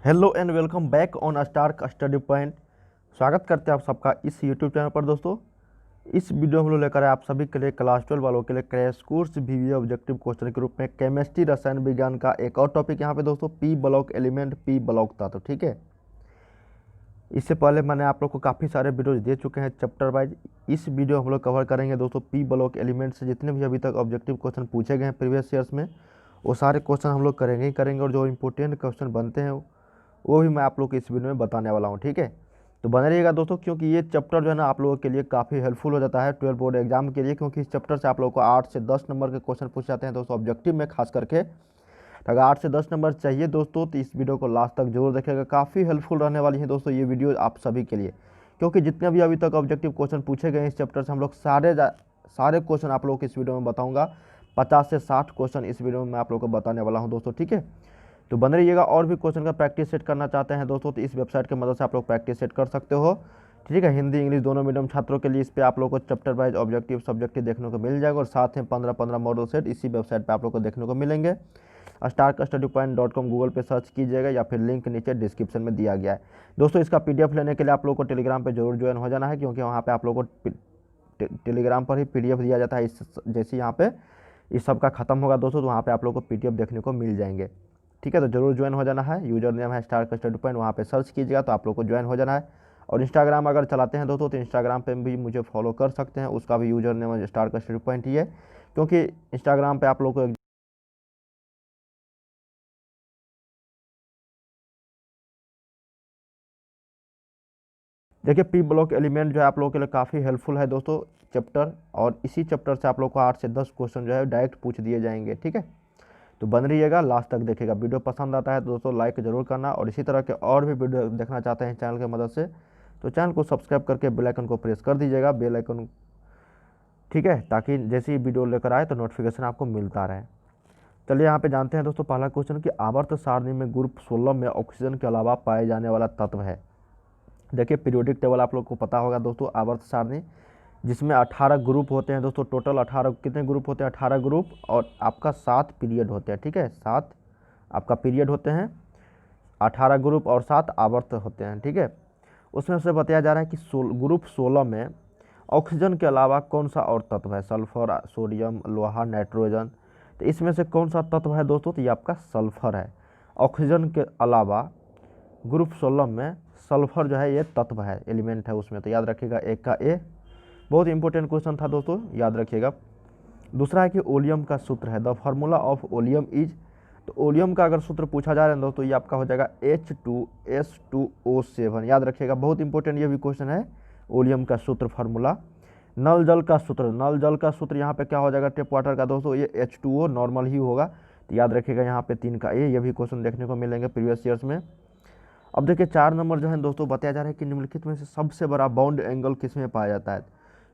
Hello and welcome back on Stark study point. स्वागत करते हैं आप सबका इस यूट्यूब चैनल पर। दोस्तों, इस वीडियो में हम लोग लेकर आए आप सभी के लिए क्लास 12 वालों के लिए क्रैश कोर्स वीवीए ऑब्जेक्टिव क्वेश्चन के रूप में केमिस्ट्री रसायन विज्ञान का एक और टॉपिक यहाँ पे दोस्तों, P block element, P block तत्व। ठीक है, इससे पहले मैंने आप लोग को काफ़ी सारे वीडियोज दे चुके हैं चैप्टर वाइज। इस वीडियो हम लोग कवर करेंगे दोस्तों पी ब्लॉक एलिमेंट से जितने भी अभी तक ऑब्जेक्टिव क्वेश्चन पूछे गए हैं प्रीवियस ईयर्स में, वो सारे क्वेश्चन हम लोग करेंगे ही करेंगे, और जो इंपॉर्टेंट क्वेश्चन बनते हैं वो भी मैं आप लोग को इस वीडियो में बताने वाला हूँ। ठीक है, तो बने रहिएगा दोस्तों, क्योंकि ये चैप्टर जो है ना आप लोगों के लिए काफ़ी हेल्पफुल हो जाता है 12 बोर्ड एग्जाम के लिए, क्योंकि इस चैप्टर से आप लोगों को 8 से 10 नंबर के क्वेश्चन पूछ जाते हैं दोस्तों ऑब्जेक्टिव में खास करके। तो अगर 8 से 10 नंबर चाहिए दोस्तों तो इस वीडियो को लास्ट तक जरूर देखिएगा, काफ़ी हेल्पफुल रहने वाली है दोस्तों ये वीडियो आप सभी के लिए, क्योंकि जितने भी अभी तक ऑब्जेक्टिव क्वेश्चन पूछे गए इस चैप्टर से हम लोग सारे क्वेश्चन आप लोगों को इस वीडियो में बताऊँगा। 50 से 60 क्वेश्चन इस वीडियो में मैं आप लोगों को बताने वाला हूँ दोस्तों। ठीक है, तो बने रहिएगा। और भी क्वेश्चन का प्रैक्टिस सेट करना चाहते हैं दोस्तों तो इस वेबसाइट की मदद से आप लोग प्रैक्टिस सेट कर सकते हो। ठीक है, हिंदी इंग्लिश दोनों मीडियम छात्रों के लिए इस पे आप लोग को चैप्टर वाइज ऑब्जेक्टिव सब्जेक्टिव देखने को मिल जाएगा, और साथ में 15-15 मॉडल सेट इसी वेबसाइट पे आप लोग को देखने को मिलेंगे। starkstudypoint.com गूगल पे सर्च कीजिएगा, या फिर लिंक नीचे डिस्क्रिप्शन में दिया गया है दोस्तों। इसका पीडीएफ लेने के लिए आप लोग को टेलीग्राम पे जरूर ज्वाइन हो जाना है, क्योंकि वहाँ पे आप लोग को टेलीग्राम पर ही पीडीएफ दिया जाता है। इस जैसे यहाँ पे इस सब का खत्म होगा दोस्तों तो वहाँ पे आप लोग को पीडीएफ देखने को मिल जाएंगे। ठीक है, तो जरूर ज्वाइन हो जाना है। यूजर नेम है स्टार्क स्टडी पॉइंट, वहाँ पे सर्च कीजिएगा तो आप लोग को ज्वाइन हो जाना है। और इंस्टाग्राम अगर चलाते हैं दोस्तों तो इंस्टाग्राम पे भी मुझे फॉलो कर सकते हैं, उसका भी user name Stark study point ही है, क्योंकि इंस्टाग्राम पे आप लोग को देखिए पी ब्लॉक एलिमेंट जो है आप लोगों के लिए काफ़ी हेल्पफुल है दोस्तों चैप्टर, और इसी चैप्टर से आप लोग को 8 से 10 क्वेश्चन जो है डायरेक्ट पूछ दिए जाएंगे। ठीक है, तो बन रहिएगा, लास्ट तक देखेगा। वीडियो पसंद आता है तो दोस्तों लाइक जरूर करना, और इसी तरह के और भी वीडियो देखना चाहते हैं चैनल की मदद से तो चैनल को सब्सक्राइब करके बेल आइकन को प्रेस कर दीजिएगा, बेल आइकन। ठीक है, ताकि जैसे ही वीडियो लेकर आए तो नोटिफिकेशन आपको मिलता रहे। चलिए यहाँ पे जानते हैं दोस्तों पहला क्वेश्चन कि आवर्त सारणी में ग्रुप 16 में ऑक्सीजन के अलावा पाए जाने वाला तत्व है। देखिए पीरियोडिक टेबल आप लोग को पता होगा दोस्तों, आवर्त सारणी जिसमें 18 ग्रुप होते हैं दोस्तों। टोटल 18 कितने ग्रुप होते हैं? 18 ग्रुप, और आपका 7 पीरियड होते हैं। ठीक है, 7 आपका पीरियड होते हैं, 18 ग्रुप और 7 आवर्त होते हैं। ठीक है, उसमें से बताया जा रहा है कि ग्रुप 16 में ऑक्सीजन के अलावा कौन सा और तत्व है? सल्फर, सोडियम, लोहा, नाइट्रोजन। तो इसमें से कौन सा तत्व है दोस्तों? तो ये आपका सल्फर है। ऑक्सीजन के अलावा ग्रुप 16 में सल्फर जो है ये तत्व है, एलिमेंट है उसमें। तो याद रखिएगा, एक का ए। बहुत इंपॉर्टेंट क्वेश्चन था दोस्तों, याद रखिएगा। दूसरा है कि ओलियम का सूत्र है, the formula of oleum is. तो ओलियम का अगर सूत्र पूछा जा रहा है दोस्तों, ये आपका हो जाएगा H2S2O7। याद रखिएगा, बहुत इंपॉर्टेंट ये भी क्वेश्चन है, ओलियम का सूत्र फार्मूला। नल जल का सूत्र, नल जल का सूत्र यहाँ पे क्या हो जाएगा टेप वाटर का दोस्तों? ये H2O नॉर्मल ही होगा। तो याद रखिएगा यहाँ पे 3 का ए। ये भी क्वेश्चन देखने को मिलेंगे प्रीवियस ईयर्स में। अब देखिए 4 नंबर जो है दोस्तों, बताया जा रहा है कि निम्नलिखित में से सबसे बड़ा बॉन्ड एंगल किस में पाया जाता है?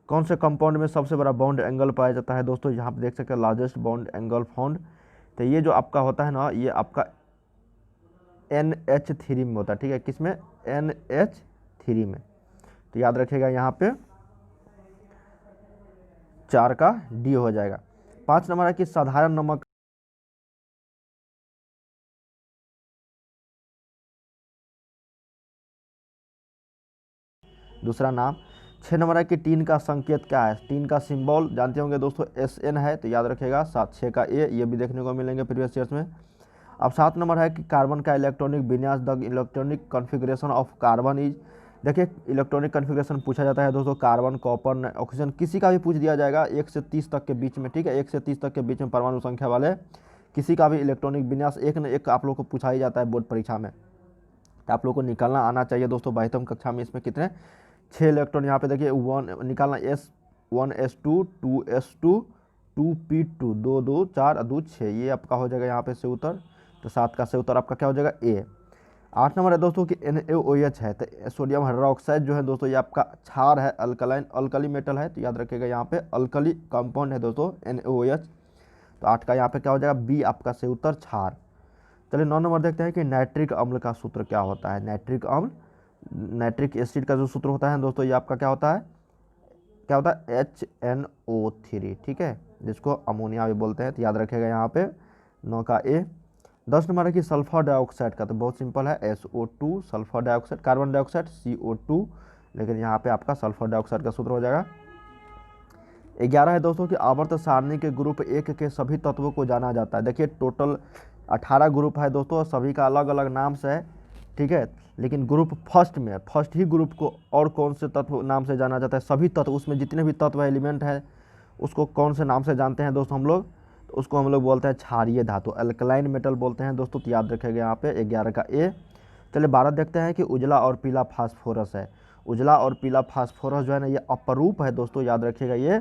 कौन से कंपाउंड में सबसे बड़ा बॉन्ड एंगल पाया जाता है दोस्तों? यहाँ पे देख सकते हैं लार्जेस्ट बॉन्ड एंगल फाउंड। तो ये जो आपका होता है ना, ये आपका NH3 में होता है। ठीक है, किस में? NH3 में। तो याद रखिएगा यहाँ पे 4 का डी हो जाएगा। 5 नंबर है कि साधारण नमक। दूसरा नाम। 6 नंबर है कि टीन का संकेत क्या है? टीन का सिंबल जानते होंगे दोस्तों, SN है। तो याद रखिएगा 6 का ए। ये भी देखने को मिलेंगे प्रीवियस ईयर्स में। अब 7 नंबर है कि कार्बन का इलेक्ट्रॉनिक विन्यास, the electronic configuration of carbon is. देखिए इलेक्ट्रॉनिक कॉन्फ़िगरेशन पूछा जाता है दोस्तों, कार्बन, कॉपर, ऑक्सीजन, किसी का भी पूछ दिया जाएगा 1 से 30 तक के बीच में। ठीक है, 1 से 30 तक के बीच में परमाणु संख्या वाले किसी का भी इलेक्ट्रॉनिक विन्यास एक न एक आप लोग को पूछा ही जाता है बोर्ड परीक्षा में। तो आप लोग को निकालना आना चाहिए दोस्तों 22वीं कक्षा में। इसमें कितने? 6 इलेक्ट्रॉन। यहाँ पे देखिए 1 निकालना, S1S2 2S2 2P2 2 2 4 2 6। ये आपका हो जाएगा यहाँ पे से उत्तर। तो 7 का से उत्तर आपका क्या हो जाएगा? ए। 8 नंबर है दोस्तों कि NaOH है। तो सोडियम हाइड्रोक्साइड जो है दोस्तों, ये आपका क्षार है, अल्कलाइन अल्कली मेटल है। तो याद रखिएगा यहाँ पे अल्कली कंपाउंड है दोस्तों NaOH। तो 8 का यहाँ पे क्या हो जाएगा? बी आपका से उत्तर, क्षार। चलिए 9 नंबर देखते हैं कि नाइट्रिक अम्ल का सूत्र क्या होता है? नाइट्रिक अम्ल, नाइट्रिक एसिड का जो सूत्र होता है दोस्तों, ये आपका क्या होता है? क्या होता है? HNO3। ठीक है, जिसको अमोनिया भी बोलते हैं। तो याद रखिएगा यहाँ पे 9 का ए। 10 नंबर है कि सल्फर डाइऑक्साइड का, तो बहुत सिंपल है, SO2 sulphur dioxide, carbon dioxide CO2, लेकिन यहाँ पे आपका सल्फर डाइऑक्साइड का सूत्र हो जाएगा। 11 है दोस्तों कि आवर्त सारणी के ग्रुप 1 के सभी तत्वों को जाना जाता है। देखिए टोटल 18 ग्रुप है दोस्तों, सभी का अलग अलग नाम से है, ठीक है, लेकिन ग्रुप फर्स्ट ही ग्रुप को और कौन से तत्व नाम से जाना जाता है, सभी तत्व, उसमें जितने भी तत्व एलिमेंट है उसको कौन से नाम से जानते हैं दोस्तों हम लोग, तो उसको हम लोग बोलते हैं क्षारीय धातु, अल्कलाइन मेटल बोलते हैं दोस्तों, तो याद रखेगा यहाँ पे 11 का ए। चलिए 12 देखते हैं कि उजला और पीला फास्फोरस है। उजला और पीला फास्फोरस जो है ना ये अपरूप है दोस्तों, याद रखिएगा ये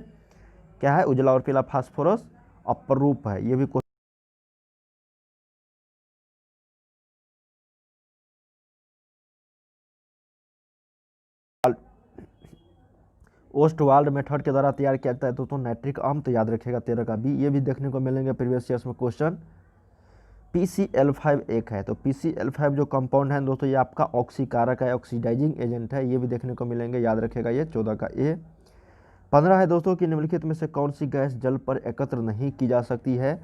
क्या है, उजला और पीला फास्फोरस अपरूप है, ये भी ओस्टवाल्ड मेथड के द्वारा तैयार किया जाता है दोस्तों नाइट्रिक अम्ल, तो याद रखिएगा 13 का बी, ये भी देखने को मिलेंगे प्रीवियस ईयर्स में क्वेश्चन। PCl5 एक है, तो PCl5 जो कंपाउंड है दोस्तों ये आपका ऑक्सीकारक है, ऑक्सीडाइजिंग एजेंट है, ये भी देखने को मिलेंगे, याद रखेगा ये 14 का ए। 15 है दोस्तों कि निम्नलिखित में से कौन सी गैस जल पर एकत्र नहीं की जा सकती है।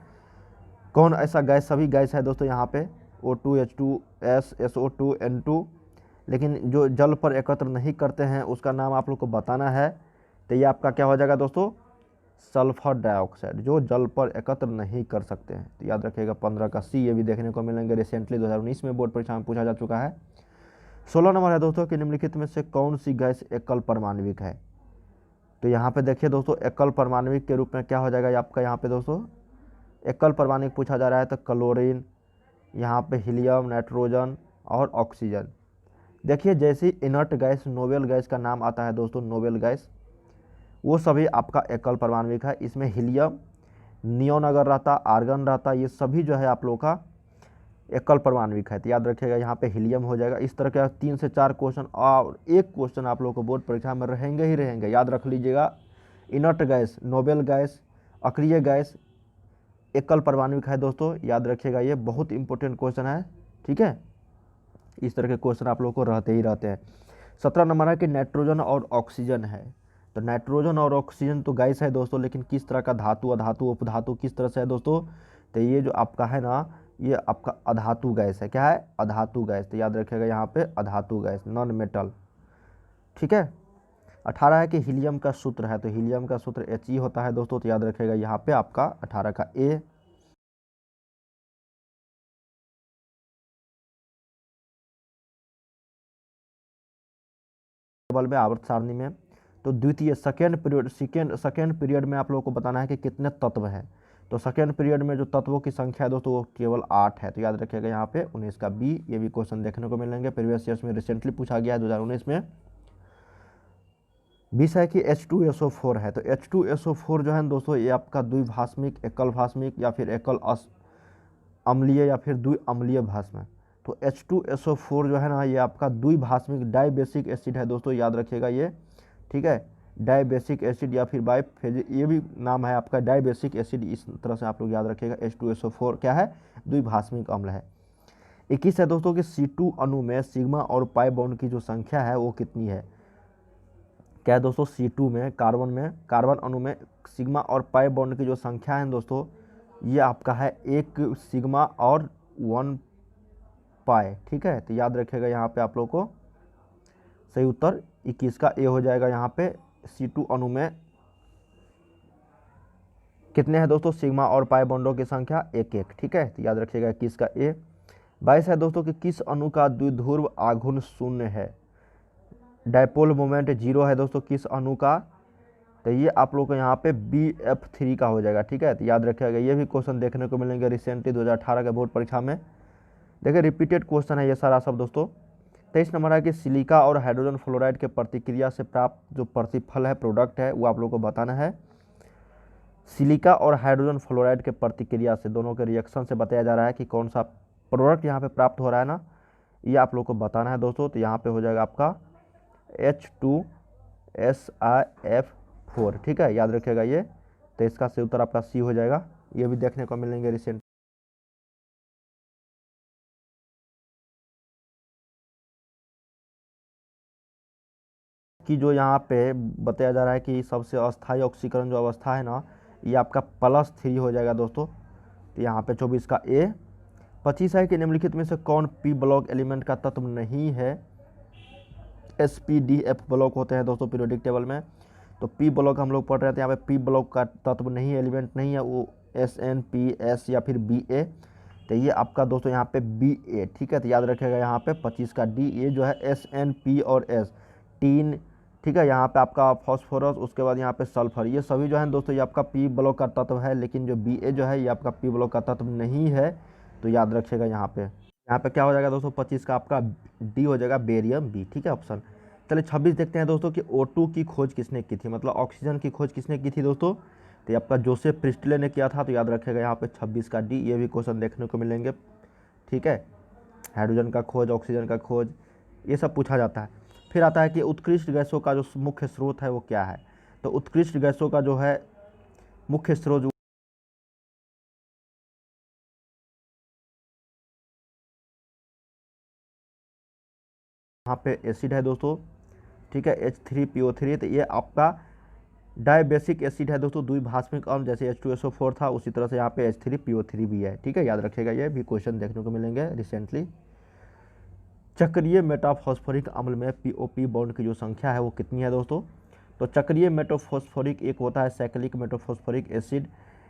कौन ऐसा गैस, सभी गैस है दोस्तों यहाँ पे O2 H2S SO2 N2, लेकिन जो जल पर एकत्र नहीं करते हैं उसका नाम आप लोग को बताना है, तो ये आपका क्या हो जाएगा दोस्तों, सल्फर डाइऑक्साइड, जो जल पर एकत्र नहीं कर सकते हैं, तो याद रखिएगा 15 का सी, ये भी देखने को मिलेंगे, रिसेंटली 2019 में बोर्ड परीक्षा में पूछा जा चुका है। 16 नंबर है दोस्तों कि निम्नलिखित में से कौन सी गैस एकल परमाणविक है, तो यहाँ पे देखिए दोस्तों एकल परमाणविक के रूप में क्या हो जाएगा आपका, यहाँ पे दोस्तों एकल परमाणविक पूछा जा रहा है तो क्लोरीन, यहाँ पे हीलियम, नाइट्रोजन और ऑक्सीजन। देखिए जैसे इनर्ट गैस नोबेल गैस का नाम आता है दोस्तों, नोबेल गैस, वो सभी आपका एकल परमाणविक है, इसमें हीलियम, नियोन अगर रहता, आर्गन रहता, ये सभी जो है आप लोगों का एकल परमाणविक है, तो याद रखिएगा यहाँ पे हीलियम हो जाएगा। इस तरह के 3 से 4 क्वेश्चन और एक क्वेश्चन आप लोगों को बोर्ड परीक्षा में रहेंगे ही रहेंगे, याद रख लीजिएगा। इनर्ट गैस नोबेल गैस, अक्रिय गैस एकल परमाणविक है दोस्तों, याद रखिएगा ये बहुत इंपॉर्टेंट क्वेश्चन है, ठीक है, इस तरह के क्वेश्चन आप लोगों को रहते ही रहते हैं। 17 नंबर है कि नाइट्रोजन और ऑक्सीजन है, तो नाइट्रोजन और ऑक्सीजन तो गैस है दोस्तों, लेकिन किस तरह का धातु, अधातु, उपधातु किस तरह से है दोस्तों, तो ये जो आपका है ना ये आपका अधातु गैस है, क्या है, अधातु गैस, तो याद रखिएगा यहाँ पे अधातु गैस, नॉन मेटल, ठीक है। 18 है कि हीलियम का सूत्र है, तो हीलियम का सूत्र He होता है दोस्तों, तो याद रखिएगा यहाँ पे आपका 18 का ए। टेबल में आवर्त सारणी में, तो द्वितीय सेकेंड पीरियड में आप लोगों को बताना है कि कितने तत्व हैं, तो सेकेंड पीरियड में जो तत्वों की संख्या है दोस्तों वो केवल 8 है, तो याद रखिएगा यहाँ पे 19 का बी, ये भी क्वेश्चन देखने को मिलेंगे प्रीवियस ईयर्स में, रिसेंटली पूछा गया है 2019 में। 20 है कि H2SO4 है, तो H2SO4 जो है दोस्तों ये आपका द्विभाषमिक, एकल भाषमिक या फिर एकल अम्लीय या फिर द्विअम्लीय भाषम है, तो H2SO4 जो है ना ये आपका द्विभाषमिक डाइबेसिक एसिड है दोस्तों, याद रखिएगा ये, ठीक है, डाइबेसिक एसिड या फिर बाइफेज, ये भी नाम है आपका डाइबेसिक एसिड, इस तरह से आप लोग याद रखिएगा। H2SO4 क्या है, द्विभाषमिक अम्ल है। 21 है दोस्तों कि C2 अणु में सिग्मा और पाई बॉन्ड की जो संख्या है वो कितनी है, क्या है दोस्तों, C2 में कार्बन अणु में सिग्मा और पाई बॉन्ड की जो संख्या है दोस्तों ये आपका है 1 सिग्मा और 1 पाई, ठीक है, तो याद रखिएगा यहाँ पे आप लोग को सही उत्तर 21 का ए हो जाएगा। यहाँ पे C2 अणु में कितने हैं दोस्तों, सिग्मा और पाई बॉन्डों की संख्या 1 ठीक है, तो याद रखिएगा 21 का ए। 22 है दोस्तों कि किस अणु का द्विध्रुव आघूर्ण 0 है, डायपोल मोमेंट 0 है दोस्तों किस अणु का, तो ये आप लोग को यहाँ पे BF3 का हो जाएगा, ठीक है, तो याद रखिएगा ये भी क्वेश्चन देखने को मिलेंगे रिसेंटली 2018 के बोर्ड परीक्षा में, देखिए रिपीटेड क्वेश्चन है ये सारा सब दोस्तों। 23 नंबर है कि सिलिका और हाइड्रोजन फ्लोराइड के प्रतिक्रिया से प्राप्त जो प्रतिफल है, प्रोडक्ट है, वो आप लोग को बताना है। सिलिका और हाइड्रोजन फ्लोराइड के प्रतिक्रिया से, दोनों के रिएक्शन से बताया जा रहा है कि कौन सा प्रोडक्ट यहाँ पे प्राप्त हो रहा है ना, ये आप लोग को बताना है दोस्तों, तो यहाँ पे हो जाएगा आपका H2SiF4, ठीक है, याद रखिएगा ये, तो इसका सही उत्तर आपका सी हो जाएगा, ये भी देखने को मिलेंगे रिसेंट कि जो यहाँ पे बताया जा रहा है कि सबसे अस्थायी ऑक्सीकरण जो अवस्था है ना ये आपका +3 हो जाएगा दोस्तों, तो यहाँ पे 24 का ए। 25 है कि निम्नलिखित में से कौन पी ब्लॉक एलिमेंट का तत्व नहीं है। SPDF ब्लॉक होते हैं दोस्तों पीरियोडिक टेबल में, तो पी ब्लॉक हम लोग पढ़ रहे थे, यहाँ पे पी ब्लॉक का तत्व नहीं है, एलिमेंट नहीं है, वो SN PS या फिर BA। तो ये आपका दोस्तों यहाँ पे BA, ठीक है। तो याद रखिएगा यहाँ पे 25 का D, ये जो है SN P और S टीन, ठीक है। यहाँ पे आपका फॉस्फोरस, उसके बाद यहाँ पे सल्फर, ये सभी जो है दोस्तों ये आपका पी ब्लॉक का तत्व है, लेकिन जो BA जो है ये आपका पी ब्लॉक का तत्व नहीं है। तो याद रखिएगा यहाँ पे क्या हो जाएगा दोस्तों, 25 का आपका D हो जाएगा बेरियम B, ठीक है ऑप्शन। चलिए 26 देखते हैं दोस्तों कि O2 की खोज किसने की थी, मतलब ऑक्सीजन की खोज किसने की थी दोस्तों। तो ये आपका जोसेफ प्रिस्टले ने किया था। तो याद रखिएगा यहाँ पे 26 का D, ये भी क्वेश्चन देखने को मिलेंगे, ठीक है। हाइड्रोजन का खोज, ऑक्सीजन का खोज, ये सब पूछा जाता है। फिर आता है कि उत्कृष्ट गैसों का जो मुख्य स्रोत है वो क्या है। तो उत्कृष्ट गैसों का जो है मुख्य स्रोत यहाँ पे एसिड है दोस्तों, ठीक है, H3PO3। तो ये आपका डायबेसिक एसिड है दोस्तों, द्विभाषमिक अम्ल, जैसे H2SO4 था उसी तरह से यहाँ पे H3PO3 भी है, ठीक है। याद रखिएगा, ये भी क्वेश्चन देखने को मिलेंगे रिसेंटली। चक्रीय मेटाफॉस्फोरिक अम्ल में POP बॉन्ड की जो संख्या है वो कितनी है दोस्तों। तो चक्रीय मेटाफॉस्फोरिक एक होता है साइक्लिक मेटाफॉस्फोरिक एसिड,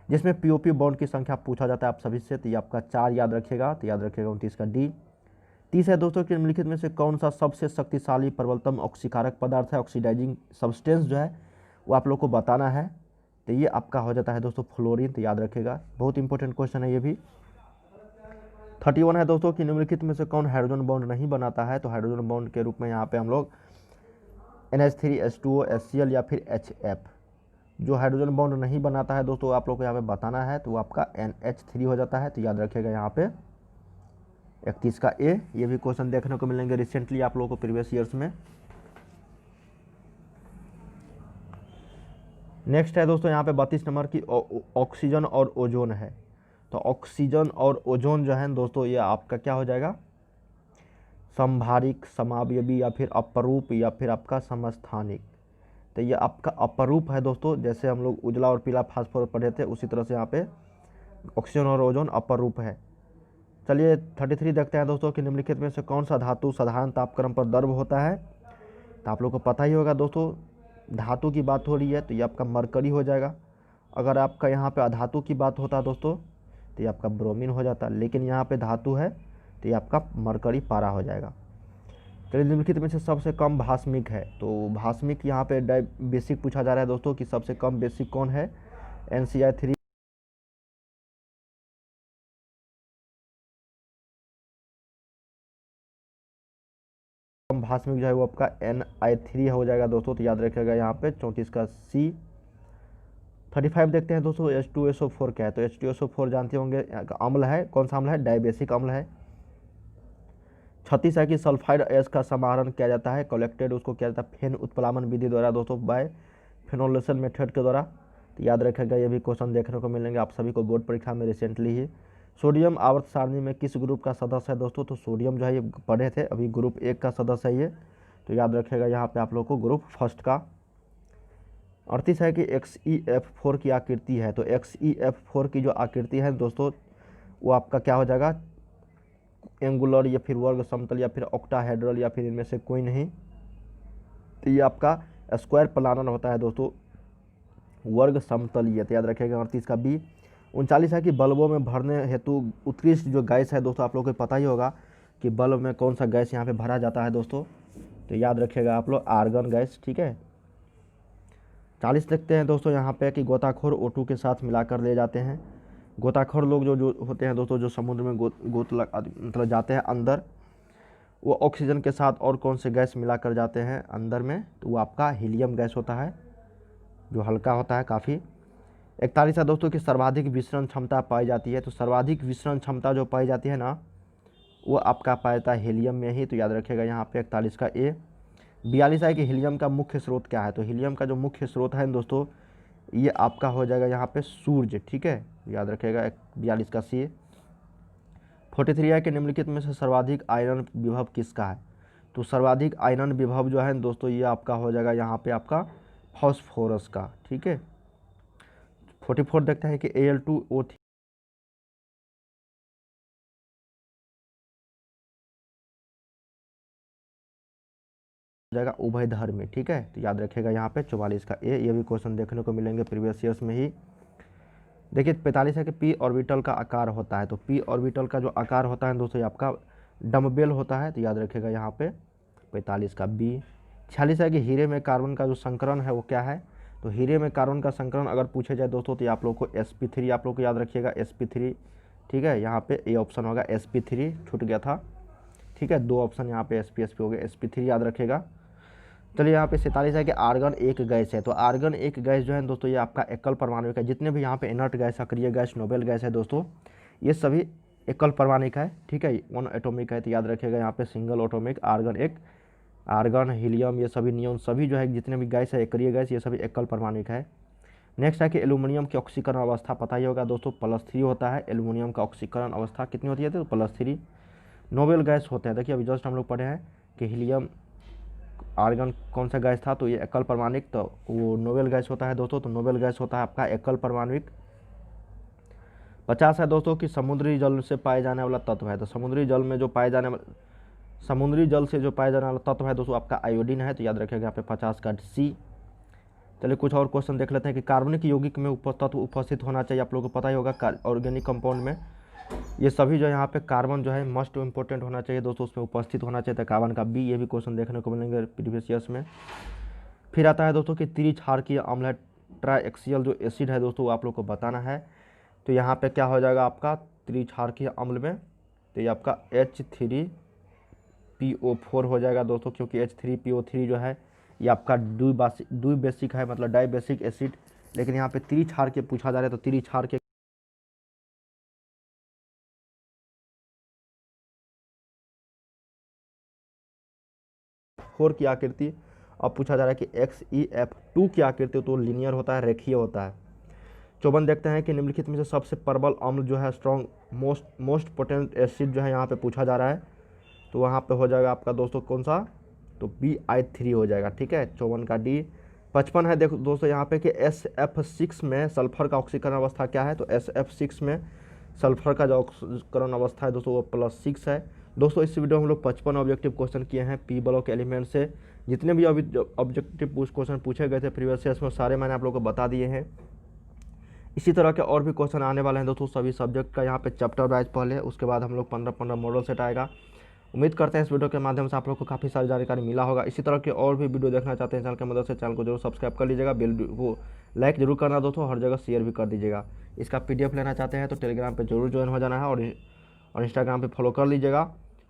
जिसमें POP बॉन्ड की संख्या पूछा जाता है आप सभी से। तो ये आपका 4 याद रखिएगा। तो याद रखिएगा 29 का D। 30 है दोस्तों कि निम्नलिखित में से कौन सा सबसे शक्तिशाली प्रबलतम ऑक्सीकारक पदार्थ है, ऑक्सीडाइजिंग सब्सटेंस जो है वो आप लोग को बताना है। तो ये आपका हो जाता है दोस्तों फ्लोरीन। तो याद रखिएगा, बहुत इंपॉर्टेंट क्वेश्चन है ये भी। 31 है दोस्तों कि निम्नलिखित में से कौन हाइड्रोजन बॉन्ड नहीं बनाता है। तो हाइड्रोजन बॉन्ड के रूप में यहाँ पे हम लोग NH3H2O HCl या फिर HF, जो हाइड्रोजन बॉन्ड नहीं बनाता है दोस्तों आप लोग को यहाँ पे बताना है। तो वो आपका NH3 हो जाता है। तो याद रखिएगा यहाँ पे 31 का A। ये भी क्वेश्चन देखने को मिलेंगे रिसेंटली आप लोगों को प्रीवियस ईयर्स में। नेक्स्ट है दोस्तों यहाँ पे 32 नंबर की ऑक्सीजन और ओजोन है। तो ऑक्सीजन और ओजोन जो है दोस्तों ये आपका क्या हो जाएगा, संभारिक, समावयवी या फिर अपरूप या फिर आपका समस्थानिक। तो ये आपका अपरूप है दोस्तों, जैसे हम लोग उजला और पीला फास्फोरस पढ़े थे उसी तरह से यहाँ पे ऑक्सीजन और ओजोन अपरूप है। चलिए 33 देखते हैं दोस्तों कि निम्नलिखित में से कौन सा धातु साधारण तापक्रम पर द्रव होता है। तो आप लोग को पता ही होगा दोस्तों, धातु की बात हो रही है तो ये आपका मरकरी हो जाएगा। अगर आपका यहाँ पे अधातु की बात होता दोस्तों तो ये आपका ब्रोमीन हो जाता, लेकिन यहाँ पे धातु है तो ये आपका मरकरी पारा हो जाएगा। चलिए निम्नलिखित में से सबसे कम भास्मिक है। तो भास्मिक यहाँ पे बेसिक पूछा जा रहा है दोस्तों कि सबसे कम बेसिक कौन है। NCI3 कम भास्मिक जो है वो आपका Ni3 हो जाएगा दोस्तों। तो याद रखिएगा यहाँ पे 34 का C। 35 देखते हैं दोस्तों H2SO4 क्या है। तो H2SO4 जानते होंगे अम्ल है, कौन सा अम्ल है, डायबेसिक अम्ल है। 36 है कि सल्फाइड एस का समाहरण किया जाता है, कलेक्टेड उसको किया जाता है फेन उत्प्लावन विधि द्वारा दोस्तों, बाय फेनोलेशन मेथड के द्वारा। तो याद रखिएगा ये भी क्वेश्चन देखने को मिलेंगे आप सभी को बोर्ड परीक्षा में रिसेंटली ही। सोडियम आवर्त सारणी में किस ग्रुप का सदस्य है दोस्तों। तो सोडियम जो है ये पढ़े थे अभी, ग्रुप 1 का सदस्य है ये। तो याद रखिएगा यहाँ पे आप लोग को ग्रुप फर्स्ट का। 38 है कि XeF4 की आकृति है। तो XeF4 की जो आकृति है दोस्तों वो आपका क्या हो जाएगा, एंगुलर या फिर वर्ग समतल या फिर ऑक्टाहेड्रल या फिर इनमें से कोई नहीं। तो ये आपका स्क्वायर प्लानर होता है दोस्तों, वर्ग समतलीय। तो याद रखिएगा 38 का B। 39 है कि बल्बों में भरने हेतु उत्कृष्ट जो गैस है दोस्तों आप लोग को पता ही होगा कि बल्ब में कौन सा गैस यहाँ पे भरा जाता है दोस्तों। तो याद रखिएगा आप लोग आर्गन गैस, ठीक है। 40 लिखते हैं दोस्तों यहाँ पे कि गोताखोर O2 के साथ मिलाकर ले जाते हैं। गोताखोर लोग जो होते हैं दोस्तों, जो समुद्र में मतलब जाते हैं अंदर, वो ऑक्सीजन के साथ और कौन से गैस मिलाकर जाते हैं अंदर में। तो वो आपका हीलियम गैस होता है, जो हल्का होता है काफ़ी। 41 है दोस्तों कि सर्वाधिक विसरण क्षमता पाई जाती है। तो सर्वाधिक विसरण क्षमता जो पाई जाती है ना वो आपका पाया जाता है हीलियम में ही। तो याद रखिएगा यहाँ पे 41 का A। 42 है कि हीलियम का मुख्य स्रोत क्या है। तो हीलियम का जो मुख्य स्रोत है दोस्तों ये आपका हो जाएगा यहाँ पे सूर्य, ठीक है। याद रखिएगा 42 का C। 43 है कि निम्नलिखित में से सर्वाधिक आयरन विभव किसका है। तो सर्वाधिक आयरन विभव जो है दोस्तों ये आपका हो जाएगा यहाँ पे आपका फॉस्फोरस का, ठीक है। 44 देखते हैं कि Al2O3 जाएगा उभयधर्मी। ठीक है, तो याद रखिएगा यहाँ पे 44 का ए। ये भी क्वेश्चन देखने को मिलेंगे प्रीवियस ईयर्स में ही। देखिए 45 है कि पी ऑर्बिटल का आकार होता है, तो पी ऑर्बिटल का जो आकार होता है दोस्तों ये आपका डम्बेल होता है, तो याद रखिएगा यहाँ पे 45 का बी। 46 है कि हीरे में कार्बन का जो संकरण है वो क्या है, तो हीरे में कार्बन का संकरण अगर पूछे जाए दोस्तों तो ये आप लोग को sp3 आप लोग को याद रखिएगा sp3। ठीक है, यहाँ पे ए ऑप्शन होगा sp3, छूट गया था। ठीक है, 2 ऑप्शन यहाँ पे sp हो गया, sp3 याद रखिएगा। चलिए यहाँ पे 47 है कि आर्गन एक गैस है, तो आर्गन एक गैस जो है दोस्तों ये आपका एकल परमाणुक है। जितने भी यहाँ पे इनर्ट गैस, सक्रिय गैस, नोबेल गैस है दोस्तों ये सभी एकल परमाणुक है। ठीक है, 1 एटॉमिक है, तो याद रखिएगा यहाँ पे सिंगल एटॉमिक आर्गन एक। आर्गन, हीलियम, ये सभी नियॉन सभी जो है जितने भी गैस है सक्रिय गैस ये सभी एकल परमाणुक है। नेक्स्ट है कि एल्यूमिनियम की ऑक्सीकरण अवस्था पता ही होगा दोस्तों +3 होता है। एल्यूमिनियम का ऑक्सीकरण अवस्था कितनी होती है तो +3। नोबेल गैस होते हैं, देखिए अभी जस्ट हम लोग पढ़े हैं कि हीलियम, आर्गन कौन सा गैस था तो ये एकल परमाणुक, तो वो नोबेल गैस होता है दोस्तों, तो नोबेल गैस होता है आपका एकल परमाणुक। 50 है दोस्तों कि समुद्री जल से पाए जाने वाला तत्व है, तो समुद्री जल में जो पाए जाने वाला, समुद्री जल से जो पाया जाने वाला तत्व है दोस्तों आपका आयोडीन है, तो याद रखिएगा यहाँ पे 50 का सी। चलिए कुछ और क्वेश्चन देख लेते हैं कि कार्बनिक यौगिक में तत्व उपस्थित होना चाहिए, आप लोगों को पता ही होगा ऑर्गेनिक कंपाउंड में ये सभी जो यहाँ पे कार्बन जो है मस्ट इम्पोर्टेंट होना चाहिए दोस्तों, उसमें उपस्थित होना चाहिए, तो कार्बन का बी। ये भी क्वेश्चन देखने को मिलेंगे प्रीवियस ईयर्स में। फिर आता है दोस्तों कि त्रिक्षारकीय अम्ल है, ट्राइएक्सियल जो एसिड है दोस्तों वो आप लोग को बताना है, तो यहाँ पे क्या हो जाएगा आपका त्रिक्षारकीय अम्ल में, तो ये आपका H3PO4 हो जाएगा दोस्तों, क्योंकि H3PO3 जो है ये आपका द्विबेसिक है, मतलब डाइबेसिक एसिड, लेकिन यहाँ पे त्रिक्षारकीय पूछा जा रहा है, तो त्रिक्षारकीय फोर की आकृति। अब पूछा जा रहा है कि XeF2 की आकृति, तो लीनियर होता है, रेखीय होता है। 54 देखते हैं कि निम्नलिखित में से सबसे प्रबल अम्ल जो है स्ट्रॉन्ग मोस्ट पोटेंट एसिड जो है यहाँ पे पूछा जा रहा है, तो वहाँ पे हो जाएगा आपका दोस्तों कौन सा, तो Bi3 हो जाएगा। ठीक है, 54 का डी। 55 है देखो दोस्तों यहाँ पे कि SF6 में सल्फर का ऑक्सीकरण अवस्था क्या है, तो SF6 में सल्फर का जो ऑक्सीकरण अवस्था है दोस्तों वो +6 है। दोस्तों इस वीडियो में हम लोग 55 ऑब्जेक्टिव क्वेश्चन किए हैं पी ब्लॉक एलिमेंट से। जितने भी ऑब्जेक्टिव क्वेश्चन पूछे गए थे प्रीवियस ईयर्स में सारे मैंने आप लोगों को बता दिए हैं। इसी तरह के और भी क्वेश्चन आने वाले हैं दोस्तों सभी सब्जेक्ट का, यहाँ पे चैप्टर वाइज पहले, उसके बाद हम लोग 15 मॉडल सेट आएगा। उम्मीद करते हैं इस वीडियो के माध्यम से आप लोग को काफ़ी सारी जानकारी मिला होगा। इसी तरह के और भी वीडियो देखना चाहते हैं चैनल की मदद से चैनल को जरूर सब्सक्राइब कर लीजिएगा, बेल को लाइक जरूर करना दोस्तों, हर जगह शेयर भी कर दीजिएगा। इसका PDF लेना चाहते हैं तो टेलीग्राम पर जरूर ज्वाइन हो जाना है और इंस्टाग्राम पर फॉलो कर लीजिएगा।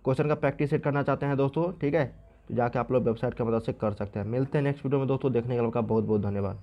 क्वेश्चन का प्रैक्टिस सेट करना चाहते हैं दोस्तों, ठीक है, तो जाके आप लोग वेबसाइट की मदद से कर सकते हैं। मिलते हैं नेक्स्ट वीडियो में दोस्तों, देखने के लिए आपका बहुत बहुत धन्यवाद।